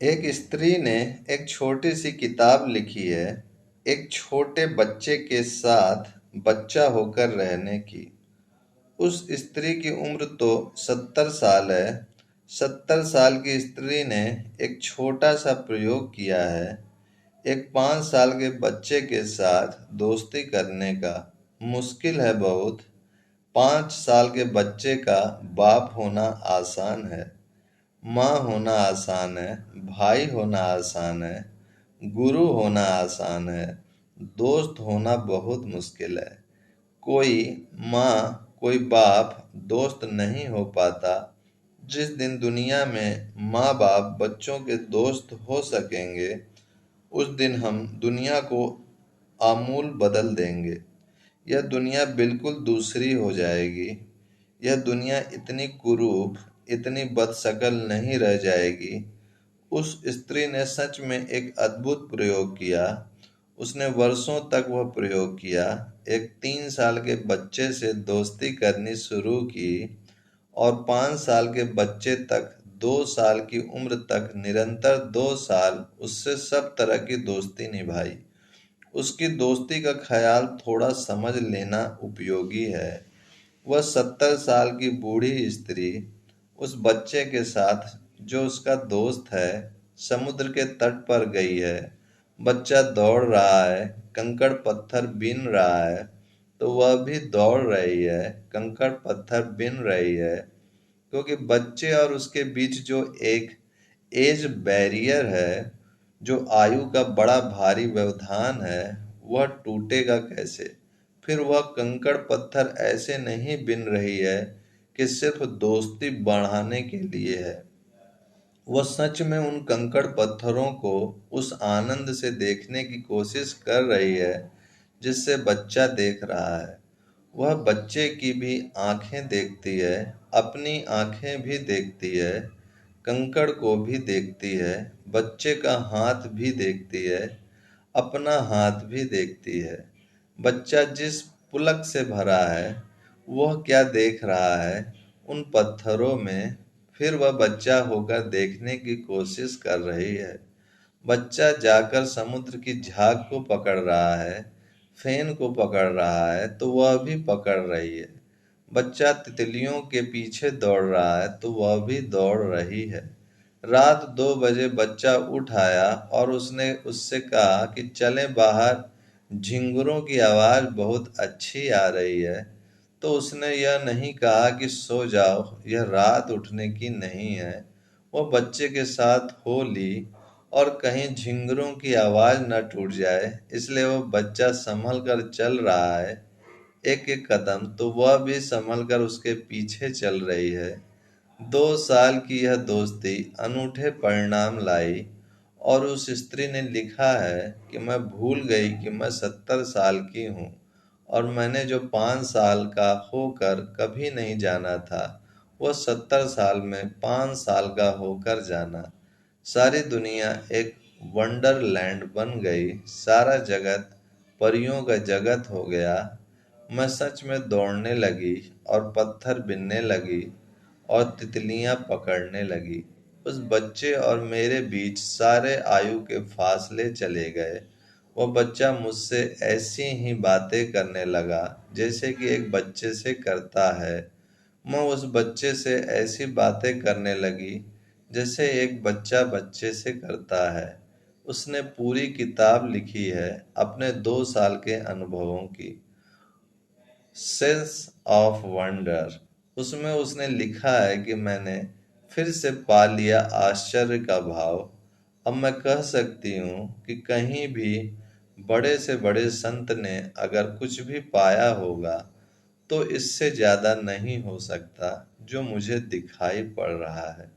एक स्त्री ने एक छोटी सी किताब लिखी है, एक छोटे बच्चे के साथ बच्चा होकर रहने की। उस स्त्री की उम्र तो 70 साल है। 70 साल की स्त्री ने एक छोटा सा प्रयोग किया है, एक 5 साल के बच्चे के साथ दोस्ती करने का। मुश्किल है बहुत। 5 साल के बच्चे का बाप होना आसान है, माँ होना आसान है, भाई होना आसान है, गुरु होना आसान है, दोस्त होना बहुत मुश्किल है। कोई माँ, कोई बाप दोस्त नहीं हो पाता। जिस दिन दुनिया में माँ बाप बच्चों के दोस्त हो सकेंगे, उस दिन हम दुनिया को आमूल बदल देंगे। यह दुनिया बिल्कुल दूसरी हो जाएगी। यह दुनिया इतनी कुरूप, इतनी बदशक्ल नहीं रह जाएगी। उस स्त्री ने सच में एक अद्भुत प्रयोग किया। उसने वर्षों तक वह प्रयोग किया। एक 3 साल के बच्चे से दोस्ती करनी शुरू की और 5 साल के बच्चे तक 2 साल की उम्र तक निरंतर 2 साल उससे सब तरह की दोस्ती निभाई। उसकी दोस्ती का ख्याल थोड़ा समझ लेना उपयोगी है। वह 70 साल की बूढ़ी स्त्री उस बच्चे के साथ, जो उसका दोस्त है, समुद्र के तट पर गई है। बच्चा दौड़ रहा है, कंकड़ पत्थर बीन रहा है, तो वह भी दौड़ रही है, कंकड़ पत्थर बीन रही है। क्योंकि बच्चे और उसके बीच जो एक एज बैरियर है, जो आयु का बड़ा भारी व्यवधान है, वह टूटेगा कैसे। फिर वह कंकड़ पत्थर ऐसे नहीं बिन रही है कि सिर्फ दोस्ती बढ़ाने के लिए है। वह सच में उन कंकड़ पत्थरों को उस आनंद से देखने की कोशिश कर रही है जिससे बच्चा देख रहा है। वह बच्चे की भी आंखें देखती है, अपनी आंखें भी देखती है, कंकड़ को भी देखती है, बच्चे का हाथ भी देखती है, अपना हाथ भी देखती है। बच्चा जिस पुलक से भरा है, वह क्या देख रहा है उन पत्थरों में। फिर वह बच्चा होकर देखने की कोशिश कर रही है। बच्चा जाकर समुद्र की झाग को पकड़ रहा है, फेन को पकड़ रहा है, तो वह भी पकड़ रही है। बच्चा तितलियों के पीछे दौड़ रहा है, तो वह भी दौड़ रही है। रात 2 बजे बच्चा उठ आया और उसने उससे कहा कि चलें बाहर, झिंगुरों की आवाज़ बहुत अच्छी आ रही है। तो उसने यह नहीं कहा कि सो जाओ, यह रात उठने की नहीं है। वह बच्चे के साथ हो ली और कहीं झिंगुरों की आवाज़ न टूट जाए, इसलिए वह बच्चा संभल कर चल रहा है। एक एक कदम तो वह भी संभल कर उसके पीछे चल रही है। 2 साल की यह दोस्ती अनूठे परिणाम लाई। और उस स्त्री ने लिखा है कि मैं भूल गई कि मैं 70 साल की हूँ और मैंने जो 5 साल का होकर कभी नहीं जाना था, वह 70 साल में 5 साल का होकर जाना। सारी दुनिया एक वंडरलैंड बन गई। सारा जगत परियों का जगत हो गया। मैं सच में दौड़ने लगी और पत्थर बिनने लगी और तितलियां पकड़ने लगी। उस बच्चे और मेरे बीच सारे आयु के फासले चले गए। वह बच्चा मुझसे ऐसी ही बातें करने लगा जैसे कि एक बच्चे से करता है। मैं उस बच्चे से ऐसी बातें करने लगी जैसे एक बच्चा बच्चे से करता है। उसने पूरी किताब लिखी है अपने 2 साल के अनुभवों की, सेंस ऑफ वंडर। उसमें उसने लिखा है कि मैंने फिर से पा लिया आश्चर्य का भाव। अब मैं कह सकती हूँ कि कहीं भी बड़े से बड़े संत ने अगर कुछ भी पाया होगा, तो इससे ज़्यादा नहीं हो सकता जो मुझे दिखाई पड़ रहा है।